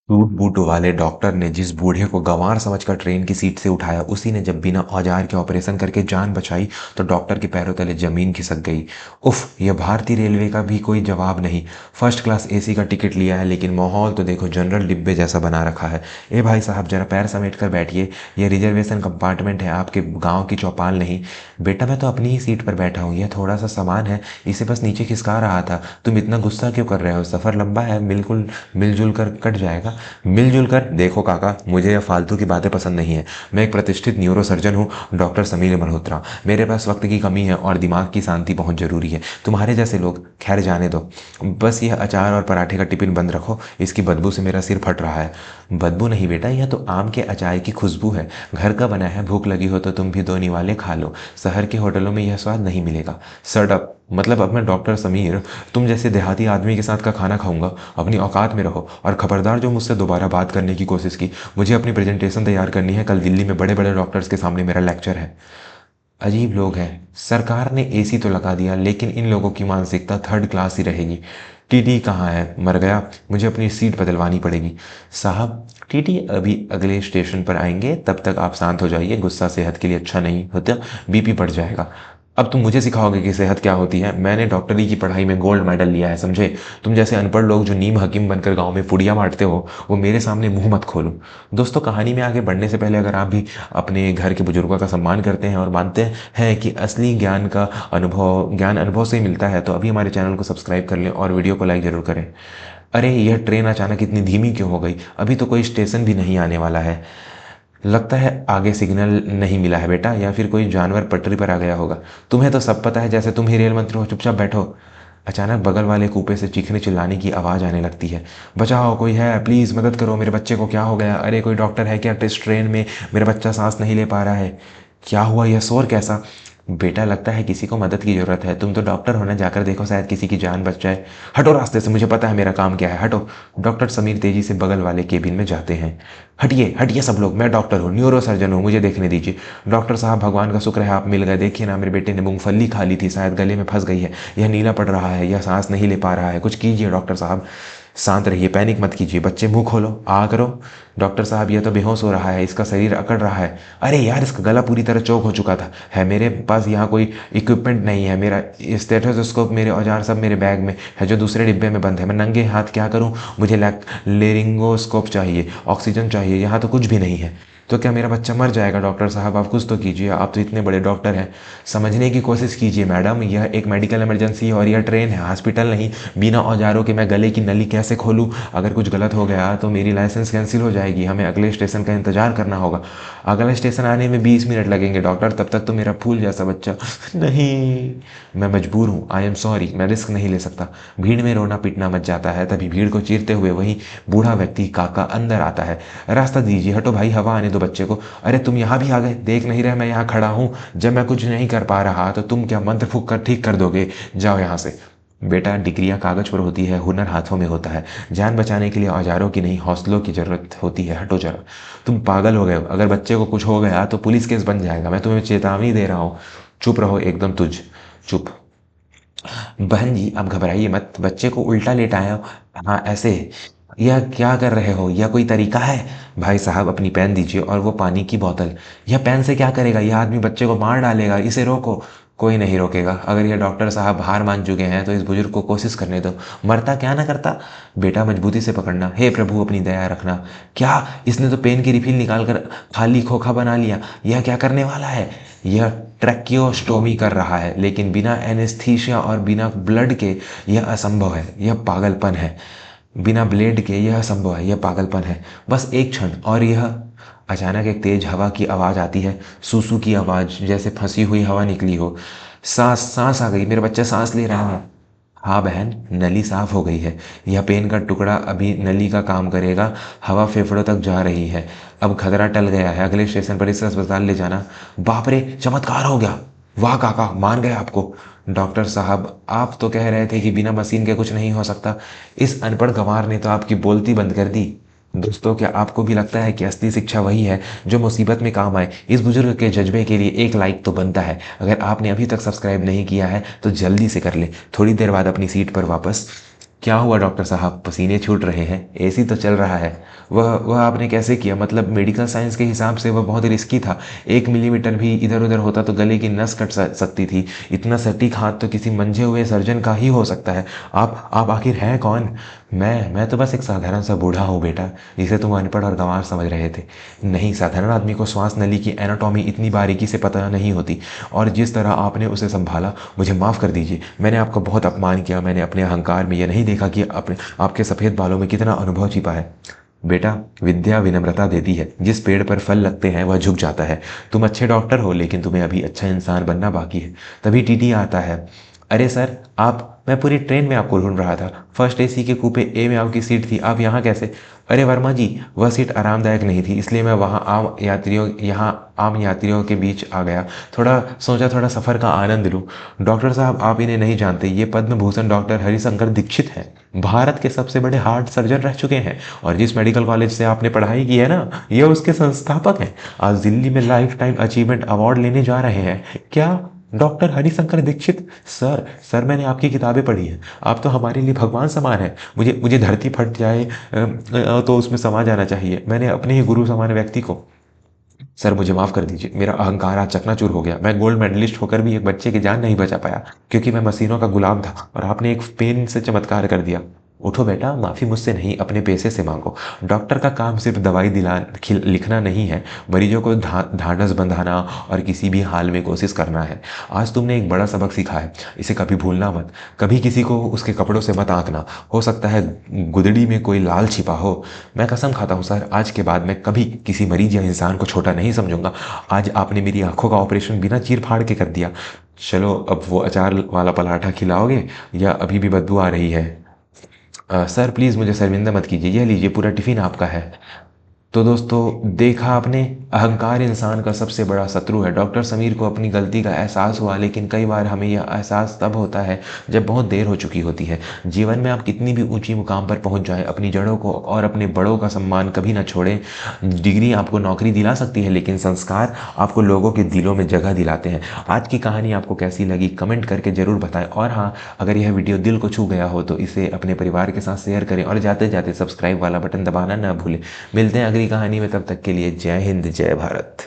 Suit boot वाले doctor ने जिस बूढ़े को गंवार समझकर ट्रेन की सीट से उठाया, उसी ने जब बिना औजार के ऑपरेशन करके जान बचाई तो डॉक्टर के पैरों तले जमीन खिसक गई। उफ, यह भारतीय रेलवे का भी कोई जवाब नहीं। फर्स्ट क्लास एसी का टिकट लिया है, लेकिन माहौल तो देखो जनरल डिब्बे जैसा बना रखा है। ए भाई साहब, जरा पैर समेट कर बैठिए। यह रिजर्वेशन कंपार्टमेंट है, आपके गाँव की चौपाल नहीं। बेटा, मैं तो अपनी ही सीट पर बैठा हूँ, यह थोड़ा सा सामान है, इसे बस नीचे खिसका रहा था। तुम इतना गुस्सा क्यों कर रहे हो? सफ़र लंबा है, बिल्कुल मिलजुल कर कट जाएगा। मिलजुल कर? देखो काका, मुझे यह फालतू की बातें पसंद नहीं है। मैं एक प्रतिष्ठित न्यूरो सर्जन हूँ, डॉक्टर समीर मल्होत्रा। मेरे पास वक्त की कमी है और दिमाग की शांति बहुत जरूरी है। तुम्हारे जैसे लोग, खैर जाने दो। बस यह अचार और पराठे का टिफिन बंद रखो, इसकी बदबू से मेरा सिर फट रहा है। बदबू नहीं बेटा, यह तो आम के अचार की खुशबू है। घर का बना है, भूख लगी हो तो तुम भी दो निवाले खा लो। शहर के होटलों में यह स्वाद नहीं मिलेगा। Shut up. मतलब अब मैं डॉक्टर समीर तुम जैसे देहाती आदमी के साथ का खाना खाऊंगा? अपनी औकात में रहो। और खबरदार जो मुझसे दोबारा बात करने की कोशिश की। मुझे अपनी प्रेजेंटेशन तैयार करनी है, कल दिल्ली में बड़े बड़े डॉक्टर्स के सामने मेरा लेक्चर है। अजीब लोग हैं। सरकार ने एसी तो लगा दिया, लेकिन इन लोगों की मानसिकता थर्ड क्लास ही रहेगी। टीटी कहाँ है? मर गया? मुझे अपनी सीट बदलवानी पड़ेगी। साहब, टीटी अभी अगले स्टेशन पर आएंगे, तब तक आप शांत हो जाइए। गुस्सा सेहत के लिए अच्छा नहीं होता, बीपी बढ़ जाएगा। अब तुम मुझे सिखाओगे कि सेहत क्या होती है? मैंने डॉक्टरी की पढ़ाई में गोल्ड मेडल लिया है, समझे? तुम जैसे अनपढ़ लोग जो नीम हकीम बनकर गांव में पुड़िया बांटते हो, वो मेरे सामने मुंह मत खोलो। दोस्तों, कहानी में आगे बढ़ने से पहले अगर आप भी अपने घर के बुजुर्गों का सम्मान करते हैं और मानते हैं कि असली ज्ञान अनुभव से ही मिलता है, तो अभी हमारे चैनल को सब्सक्राइब कर लें और वीडियो को लाइक जरूर करें। अरे, यह ट्रेन अचानक इतनी धीमी क्यों हो गई? अभी तो कोई स्टेशन भी नहीं आने वाला है। लगता है आगे सिग्नल नहीं मिला है बेटा, या फिर कोई जानवर पटरी पर आ गया होगा। तुम्हें तो सब पता है, जैसे तुम ही रेल मंत्री हो। चुपचाप बैठो। अचानक बगल वाले कूपे से चीखने चिल्लाने की आवाज़ आने लगती है। बचाओ, कोई है? प्लीज़ मदद करो, मेरे बच्चे को क्या हो गया? अरे, कोई डॉक्टर है क्या? इस ट्रेन में मेरा बच्चा सांस नहीं ले पा रहा है। क्या हुआ? यह शोर कैसा? बेटा, लगता है किसी को मदद की ज़रूरत है। तुम तो डॉक्टर हो ना, जाकर देखो, शायद किसी की जान बच जाए। हटो रास्ते से, मुझे पता है मेरा काम क्या है। हटो। डॉक्टर समीर तेजी से बगल वाले केबिन में जाते हैं। हटिए हटिए सब लोग, मैं डॉक्टर हूँ, न्यूरो सर्जन हूँ, मुझे देखने दीजिए। डॉक्टर साहब, भगवान का शुक्र है आप मिल गए। देखिए ना, मेरे बेटे ने मूंगफली खा ली थी, शायद गले में फंस गई है। यह नीला पड़ रहा है, यह सांस नहीं ले पा रहा है। कुछ कीजिए डॉक्टर साहब। शांत रहिए, पैनिक मत कीजिए। बच्चे मुंह खोलो, आ करो। डॉक्टर साहब, यह तो बेहोश हो रहा है, इसका शरीर अकड़ रहा है। अरे यार, इसका गला पूरी तरह चौक हो चुका था है। मेरे पास यहाँ कोई इक्विपमेंट नहीं है। मेरा स्टेथोस्कोप, मेरे औजार सब मेरे बैग में है, जो दूसरे डिब्बे में बंद है। मैं नंगे हाथ क्या करूँ? मुझे लेरिंगोस्कोप चाहिए, ऑक्सीजन चाहिए, यहाँ तो कुछ भी नहीं है। तो क्या मेरा बच्चा मर जाएगा? डॉक्टर साहब, आप कुछ तो कीजिए, आप तो इतने बड़े डॉक्टर हैं। समझने की कोशिश कीजिए मैडम, यह एक मेडिकल इमरजेंसी है और यह ट्रेन है, हॉस्पिटल नहीं। बिना औजारों के मैं गले की नली कैसे खोलूँ? अगर कुछ गलत हो गया तो मेरी लाइसेंस कैंसिल हो जाएगी। हमें अगले स्टेशन का इंतजार करना होगा। अगले स्टेशन आने में 20 मिनट लगेंगे डॉक्टर, तब तक तो मेरा फूल जैसा बच्चा। नहीं, मैं मजबूर हूँ, आई एम सॉरी, मैं रिस्क नहीं ले सकता। भीड़ में रोना पीटना मच जाता है। तभी भीड़ को चीरते हुए वही बूढ़ा व्यक्ति काका अंदर आता है। रास्ता दीजिए, हटो भाई, हवा आने दो बच्चे को। अरे, तुम यहाँ भी आ गए? देख नहीं रहे मैं यहाँ खड़ा हूँ? जब मैं कुछ नहीं कर पा रहा तो तुम क्या मंत्र फूंक कर ठीक कर दोगे? जाओ यहाँ से। बेटा, डिग्रियां कागज पर होती है, हुनर हाथों में होता है। जान बचाने के लिए औजारों की नहीं, हौसलों की जरूरत होती है। हटो जरा। तुम पागल हो गए हो? अगर बच्चे को कुछ हो गया तो पुलिस केस बन जाएगा। मैं तुम्हें चेतावनी दे रहा हूँ। चुप रहो एकदम, चुप। बहन जी, आप घबराइए मत, बच्चे को उल्टा लेटाया हो। हाँ, ऐसे। यह क्या कर रहे हो? यह कोई तरीका है? भाई साहब, अपनी पेन दीजिए और वो पानी की बोतल। यह पेन से क्या करेगा? यह आदमी बच्चे को मार डालेगा, इसे रोको। कोई नहीं रोकेगा। अगर यह डॉक्टर साहब हार मान चुके हैं तो इस बुजुर्ग को कोशिश करने दो। मरता क्या ना करता। बेटा, मजबूती से पकड़ना। हे प्रभु, अपनी दया रखना। क्या? इसने तो पेन की रिफिल निकाल कर खाली खोखा बना लिया। यह क्या करने वाला है? यह ट्रैकियोस्टोमी कर रहा है, लेकिन बिना एनेस्थीसिया और बिना ब्लड के। यह असंभव है, यह पागलपन है। बिना ब्लेड के यह असंभव है, यह पागलपन है। बस एक क्षण और यह। अचानक एक तेज हवा की आवाज़ आती है, सूसू की आवाज़, जैसे फंसी हुई हवा निकली हो। सांस सांस आ गई, मेरा बच्चा सांस ले रहा है। हाँ बहन, नली साफ हो गई है। यह पेन का टुकड़ा अभी नली का काम करेगा। हवा फेफड़ों तक जा रही है। अब खतरा टल गया है, अगले स्टेशन पर इसे अस्पताल ले जाना। बाप रे, चमत्कार हो गया। वाह काका, मान गए आपको। डॉक्टर साहब, आप तो कह रहे थे कि बिना मशीन के कुछ नहीं हो सकता। इस अनपढ़ गंवार ने तो आपकी बोलती बंद कर दी। दोस्तों, क्या आपको भी लगता है कि असली शिक्षा वही है जो मुसीबत में काम आए? इस बुजुर्ग के जज्बे के लिए एक लाइक तो बनता है। अगर आपने अभी तक सब्सक्राइब नहीं किया है तो जल्दी से कर ले। थोड़ी देर बाद अपनी सीट पर वापस क्या हुआ डॉक्टर साहब, पसीने छूट रहे हैं, एसी तो चल रहा है। वह आपने कैसे किया? मतलब मेडिकल साइंस के हिसाब से वह बहुत रिस्की था। 1 मिलीमीटर भी इधर उधर होता तो गले की नस कट सकती थी। इतना सटीक हाथ तो किसी मंझे हुए सर्जन का ही हो सकता है। आप आखिर हैं कौन? मैं तो बस एक साधारण सा बूढ़ा हूँ बेटा, जिसे तुम अनपढ़ और गंवार समझ रहे थे। नहीं, साधारण आदमी को श्वास नली की एनाटॉमी इतनी बारीकी से पता नहीं होती। और जिस तरह आपने उसे संभाला, मुझे माफ़ कर दीजिए। मैंने आपका बहुत अपमान किया। मैंने अपने अहंकार में यह नहीं देखा कि अपने आपके सफ़ेद बालों में कितना अनुभव छिपा है। बेटा, विद्या विनम्रता देती है। जिस पेड़ पर फल लगते हैं वह झुक जाता है। तुम अच्छे डॉक्टर हो, लेकिन तुम्हें अभी अच्छा इंसान बनना बाकी है। तभी टीटी आता है। अरे सर, आप मैं पूरी ट्रेन में आपको ढूंढ रहा था। फर्स्ट एसी के कूपे ए में आपकी सीट थी, आप यहाँ कैसे? अरे वर्मा जी, वह सीट आरामदायक नहीं थी, इसलिए मैं वहाँ आम यात्रियों के बीच आ गया। सोचा थोड़ा सफ़र का आनंद लूँ। डॉक्टर साहब, आप इन्हें नहीं जानते, ये पद्म भूषण डॉक्टर हरिशंकर दीक्षित हैं। भारत के सबसे बड़े हार्ट सर्जन रह चुके हैं। और जिस मेडिकल कॉलेज से आपने पढ़ाई की है ना, ये उसके संस्थापक हैं। आज दिल्ली में लाइफ टाइम अचीवमेंट अवार्ड लेने जा रहे हैं। क्या? डॉक्टर हरिशंकर दीक्षित? सर मैंने आपकी किताबें पढ़ी हैं। आप तो हमारे लिए भगवान समान हैं। मुझे धरती फट जाए तो उसमें समा जाना चाहिए। मैंने अपने ही गुरु समान व्यक्ति को। सर मुझे माफ़ कर दीजिए, मेरा अहंकार आज चकनाचूर हो गया। मैं गोल्ड मेडलिस्ट होकर भी एक बच्चे की जान नहीं बचा पाया, क्योंकि मैं मशीनों का गुलाम था और आपने एक पेन से चमत्कार कर दिया। उठो बेटा, माफ़ी मुझसे नहीं, अपने पैसे से मांगो। डॉक्टर का काम सिर्फ दवाई लिखना नहीं है, मरीजों को ढांढस बंधाना और किसी भी हाल में कोशिश करना है। आज तुमने एक बड़ा सबक सीखा है, इसे कभी भूलना मत। कभी किसी को उसके कपड़ों से मत आंकना। हो सकता है गुदड़ी में कोई लाल छिपा हो। मैं कसम खाता हूँ सर, आज के बाद मैं कभी किसी मरीज या इंसान को छोटा नहीं समझूंगा। आज आपने मेरी आंखों का ऑपरेशन बिना चीर फाड़ के कर दिया। चलो, अब वो अचार वाला पराठा खिलाओगे या अभी भी बदबू आ रही है? सर प्लीज़ मुझे शर्मिंदा मत कीजिए, यह लीजिए पूरा टिफ़िन आपका है। तो दोस्तों, देखा आपने, अहंकार इंसान का सबसे बड़ा शत्रु है। डॉक्टर समीर को अपनी गलती का एहसास हुआ, लेकिन कई बार हमें यह एहसास तब होता है जब बहुत देर हो चुकी होती है। जीवन में आप कितनी भी ऊंची मुकाम पर पहुंच जाएं, अपनी जड़ों को और अपने बड़ों का सम्मान कभी ना छोड़ें। डिग्री आपको नौकरी दिला सकती है, लेकिन संस्कार आपको लोगों के दिलों में जगह दिलाते हैं। आज की कहानी आपको कैसी लगी, कमेंट करके ज़रूर बताएं। और हाँ, अगर यह वीडियो दिल को छू गया हो तो इसे अपने परिवार के साथ शेयर करें, और जाते जाते सब्सक्राइब वाला बटन दबाना ना भूलें। मिलते हैं अगली कहानी में, तब तक के लिए जय हिंद, जय भारत।